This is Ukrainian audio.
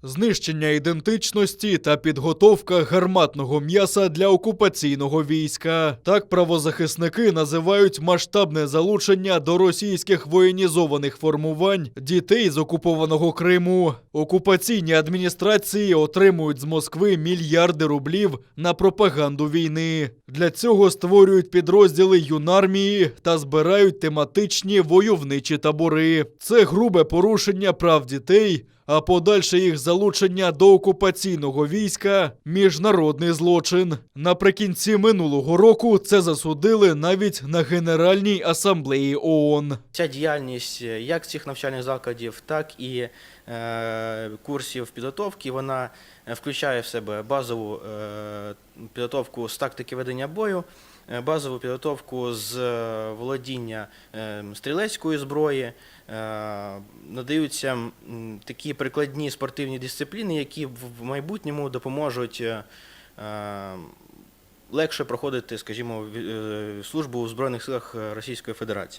знищення ідентичності та підготовка гарматного м'яса для окупаційного війська. Так правозахисники називають масштабне залучення до російських воєнізованих формувань дітей з окупованого Криму. Окупаційні адміністрації отримують з Москви мільярди рублів на пропаганду війни. Для цього створюють підрозділи юнармії та збирають тематичні войовничі табори. Це грубе порушення прав дітей, а подальше їх залучення до окупаційного війська – міжнародний злочин. Наприкінці минулого року це засудили навіть на Генеральній асамблеї ООН. Ця діяльність як цих навчальних закладів, так і курсів підготовки, вона включає в себе базову підготовку з тактики ведення бою, базову підготовку з володіння стрілецької зброї, надаються такі прикладні спортивні дисципліни, які в майбутньому допоможуть легше проходити, скажімо, службу у Збройних силах Російської Федерації.